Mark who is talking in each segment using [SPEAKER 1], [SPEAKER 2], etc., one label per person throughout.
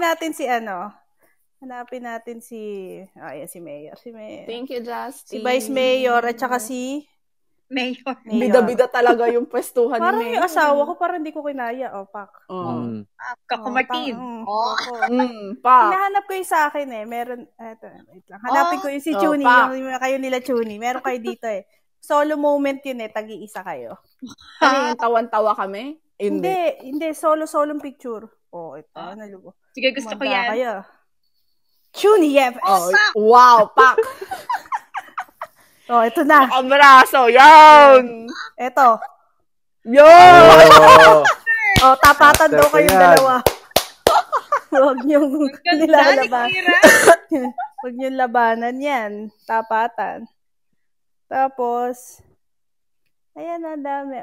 [SPEAKER 1] natin si Hanapin natin si si Mayor.
[SPEAKER 2] Thank you, Justin.
[SPEAKER 1] Si Vice Mayor at saka si
[SPEAKER 3] Mayor.
[SPEAKER 2] Bida-bida talaga yung pwestuhan ni Mayor.
[SPEAKER 1] Parang yung asawa ko, parang hindi ko kinaya. Pak.
[SPEAKER 3] Kakumartin.
[SPEAKER 2] Pak.
[SPEAKER 1] Hinahanap ko yung sa akin Meron, wait lang. Hanapin ko yung si Chuni, yung kayo nila Chuni. Meron kayo dito Solo moment yun tag-iisa kayo.
[SPEAKER 2] Yung tawan-tawa kami?
[SPEAKER 1] Hindi. Solo picture. Ito. Nalubo.
[SPEAKER 3] Sige, gusto ko yan.
[SPEAKER 1] Kayo. Chuni,
[SPEAKER 2] wow, Pak.
[SPEAKER 1] Ito na.
[SPEAKER 2] Abraso, yan!
[SPEAKER 1] Ito.
[SPEAKER 2] Yo!
[SPEAKER 1] Tapatan daw kayong dalawa. Huwag niyong nilalaban. Huwag niyong labanan yan. Tapatan. Tapos, ayan, ang dami.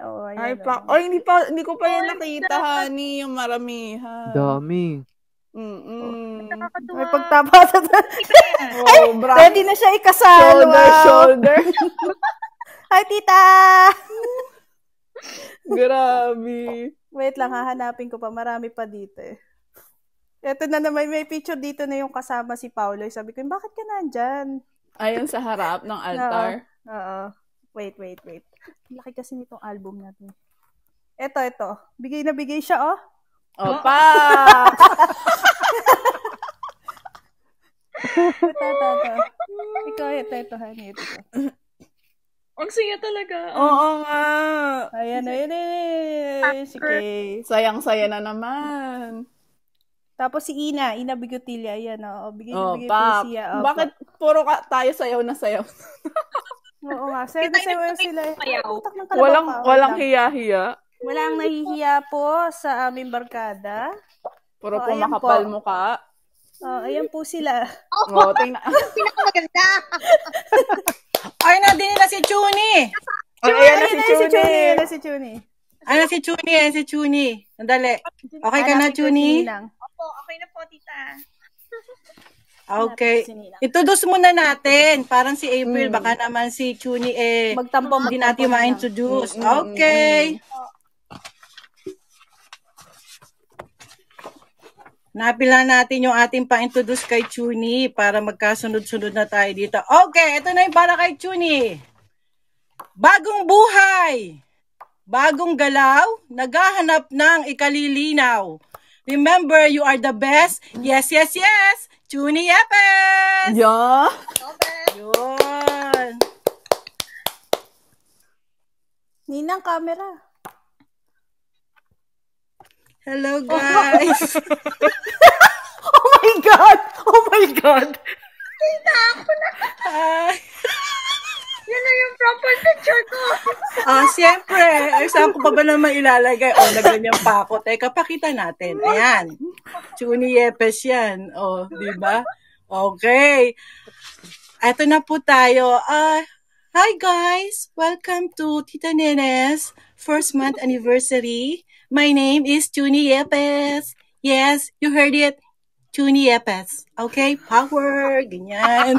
[SPEAKER 2] Hindi ko pa yan nakita, honey, yung maramihan.
[SPEAKER 4] Dami.
[SPEAKER 1] May pagtapatan na. Ready na siya ikasal.
[SPEAKER 2] Shoulder.
[SPEAKER 1] Hi, tita!
[SPEAKER 2] Grabe.
[SPEAKER 1] Wait lang, hahanapin ko pa. Marami pa dito Ito na naman, may picture dito na yung kasama si Paulo. Sabi ko, bakit ka nandyan?
[SPEAKER 2] Ayun sa harap ng altar.
[SPEAKER 1] Oo. Wait. Laki kasi nitong album natin. Ito. Bigay na bigay siya,
[SPEAKER 2] Opa!
[SPEAKER 1] Ito, honey. Ito.
[SPEAKER 3] Ang saya talaga.
[SPEAKER 2] Oo nga.
[SPEAKER 1] Ayan. Sige.
[SPEAKER 2] Sayang-saya na naman.
[SPEAKER 1] Tapos si Ina Bigotilla. Ayan, bigay po siya.
[SPEAKER 2] Bakit puro tayo sayaw na sayaw?
[SPEAKER 1] Oo nga. Sayaw sila.
[SPEAKER 2] Walang hiya-hiya.
[SPEAKER 1] Walang nahihiya po sa aming barkada.
[SPEAKER 2] Puro po makapal mukha.
[SPEAKER 1] Ayan po sila.
[SPEAKER 2] Tingnan.
[SPEAKER 3] Pinakamaganda. Ay, nandun na si Chuni.
[SPEAKER 2] Ayan na
[SPEAKER 1] si Chuni.
[SPEAKER 3] Ayan si Chuni. Sandali. Okay ka na, Chuni?
[SPEAKER 5] Opo, okay na po, tita.
[SPEAKER 3] Okay. Introduce muna natin. Parang si April, baka naman si Chuni
[SPEAKER 1] magtampo
[SPEAKER 3] hindi natin ma-introduce. Okay. Napila natin yung ating pa-introduce kay Chuni para magkasunod-sunod na tayo dito. Okay, ito na yung para kay Chuni. Bagong buhay. Bagong galaw. Naghahanap ng ikalilinaw. Remember, you are the best. Yes. Chuni Yepes.
[SPEAKER 2] Yeah.
[SPEAKER 3] Yun.
[SPEAKER 1] Ninang camera.
[SPEAKER 3] Hello, guys.
[SPEAKER 1] Oh my God.
[SPEAKER 5] Tita, ako na.
[SPEAKER 3] Hi.
[SPEAKER 5] Yan na yung proper picture ko.
[SPEAKER 3] Siyempre. Saan ko pa ba naman ilalagay? Nagganyan pa ako. Teka, pakita natin. Ayan. Chuni Yepes yan. Di ba? Okay. Ito na po tayo. Hi, guys. Welcome to Tita Nene's first month anniversary. My name is Chuni Yepes. Yes, you heard it. Chuni Yepes. Okay? Power. Ganyan.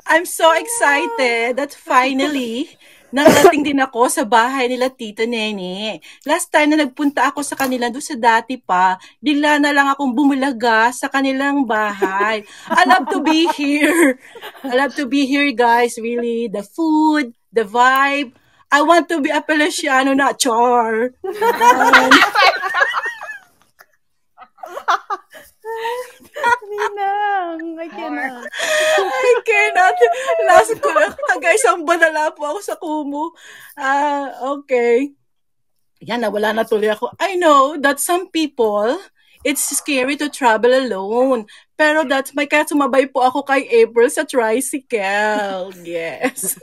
[SPEAKER 3] I'm so excited that finally, narating din ako sa bahay nila Tita Nene. Last time na nagpunta ako sa kanila doon sa dati pa, bigla na lang akong bumulaga sa kanilang bahay. I love to be here. I love to be here, guys. Really, the food, the vibe. I want to be a Feliciano, not Char.
[SPEAKER 1] Ninang, I cannot.
[SPEAKER 3] Last ko lang. Hanggang isang banala po ako sa Kumu. Okay. Yan, nawala na tuloy ako. I know that some people, it's scary to travel alone. Pero that's my kaya sumabay po ako kay April sa tricycle. Yes.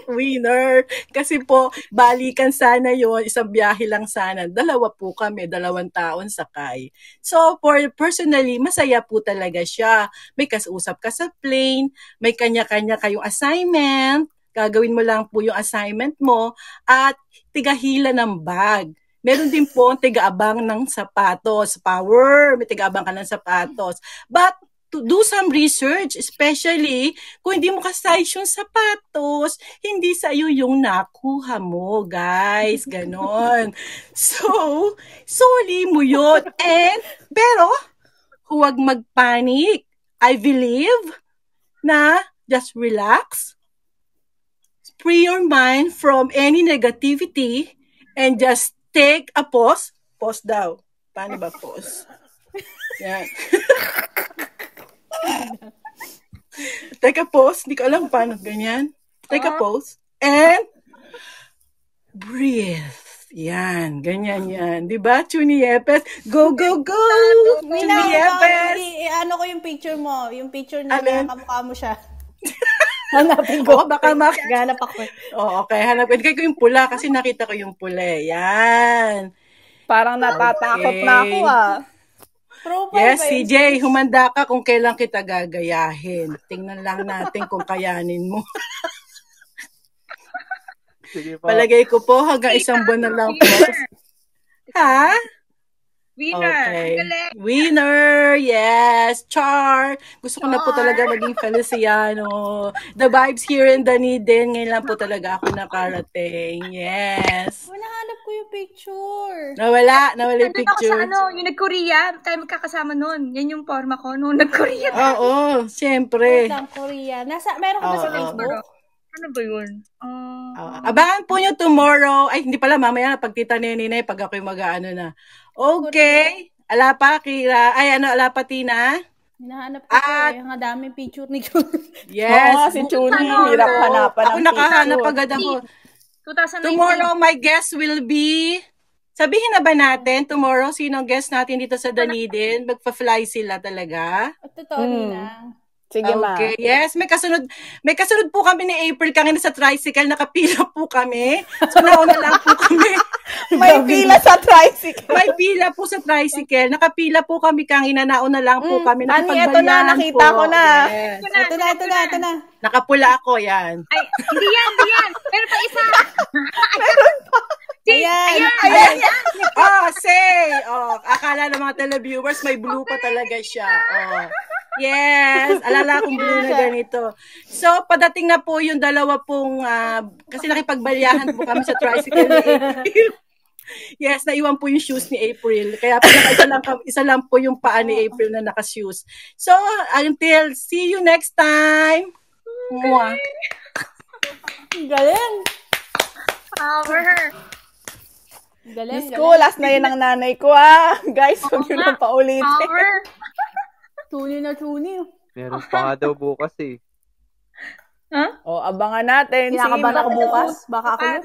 [SPEAKER 3] Winner. Kasi po, balikan sana yon, isang biyahe lang sana. Dalawa po kami, 2 taon sakay. So, personally, masaya po talaga siya. May kausap ka sa plane, may kanya-kanya kayong assignment, gagawin mo lang po yung assignment mo, at tigahila ng bag. Meron din po ang tigaabang ng sapatos. Power, may tigaabang ka ng sapatos. But, to do some research, especially kung hindi mo ka-size yung sapatos, hindi sa'yo yung nakuha mo, guys. Ganon. So, soli mo yun. Pero, huwag mag-panic. I believe na just relax, free your mind from any negativity, and just take a pause. Pause daw. Paano ba pause? Yan. Take a pause. Hindi ko alam paano ganyan. Take a pause. And breathe. Yan. Ganyan yan. Diba, Chuni Yepes? Go, go, go! Chuni Yepes!
[SPEAKER 1] Ano ko yung picture mo? Yung picture na kamukha mo siya.
[SPEAKER 3] Hanapin ko. Baka
[SPEAKER 1] ganap ako.
[SPEAKER 3] Okay. Hanapin ko yung pula kasi nakita ko yung pula. Yan.
[SPEAKER 2] Parang natatakot na ako
[SPEAKER 3] Yes, CJ, humanda ka kung kailan kita gagayahin. Tingnan lang natin kung kayanin mo.
[SPEAKER 4] Sige po.
[SPEAKER 3] Palagay ko po hanggang isang buwan na lang po. Ha?
[SPEAKER 5] Winner.
[SPEAKER 3] Okay.
[SPEAKER 5] Galing.
[SPEAKER 3] Winner! Yes! Char! Gusto ko na po talaga maging Feliciano. The vibes here in Dunedin. Ngayon lang po talaga ako nakarating. Yes!
[SPEAKER 1] Nahanap ko yung picture.
[SPEAKER 3] Nawala yung
[SPEAKER 5] Nandun ako
[SPEAKER 3] picture.
[SPEAKER 5] sa yung nag-Korea. Tayo magkakasama nun. Yan yung forma ko nung nag-Korea.
[SPEAKER 3] Oo, siyempre.
[SPEAKER 1] Ng Korea. Meron ka ba sa Facebook?
[SPEAKER 5] Ano ba yun?
[SPEAKER 3] Abangan po nyo tomorrow. Ay, hindi pala, mamaya pagtita ni Ninay, pag ako'y mag-ano na. Okay. Ala pa, Kira. Ay, ala pa, Tina?
[SPEAKER 1] Hinahanap ko ang daming picture ni Chuni.
[SPEAKER 3] Yes.
[SPEAKER 2] Si Chuni, hirap hanapan
[SPEAKER 3] Ako nakahanap agad ako.
[SPEAKER 5] 2019.
[SPEAKER 3] Tomorrow, my guest will be... Sabihin na ba natin, tomorrow, sinong guest natin dito sa Dunedin? Magpa-fly sila talaga.
[SPEAKER 1] Totoo, Nina.
[SPEAKER 2] Sige, ma.
[SPEAKER 3] Okay, yes. May kasunod po kami ni April kanina sa tricycle. Nakapila po kami. So, nauna lang po kami.
[SPEAKER 2] May pila sa tricycle.
[SPEAKER 3] May pila po sa tricycle. Nakapila po kami kanina. Nauna lang po kami.
[SPEAKER 2] Ani, eto na. Nakita ko na.
[SPEAKER 3] Yes.
[SPEAKER 1] Ito na.
[SPEAKER 3] Nakapula ako, yan.
[SPEAKER 5] Ay, hindi yan. Meron pa isa.
[SPEAKER 1] Ayan.
[SPEAKER 3] Say! Akala ng mga televiewers, may blue pa talaga siya. Yes, alala kong blue na ganito. So, padating na po yung dalawa pong, kasi nakipagbalyahan po kami sa tricycle ni April. Yes, naiwan po yung shoes ni April. Kaya isa lang po yung paa ni April na naka-shoes. So, until see you next time. Mwah.
[SPEAKER 1] Galing.
[SPEAKER 5] Power.
[SPEAKER 1] Galing.
[SPEAKER 2] Diyos ko, last na yun ang nanay ko, Guys, huwag yun ang paulitin.
[SPEAKER 5] Power.
[SPEAKER 1] Chuni na Chuni.
[SPEAKER 4] Meron pa nga daw bukas eh.
[SPEAKER 2] Abangan natin.
[SPEAKER 1] Kinakabahan ako bukas. Baka ako yun.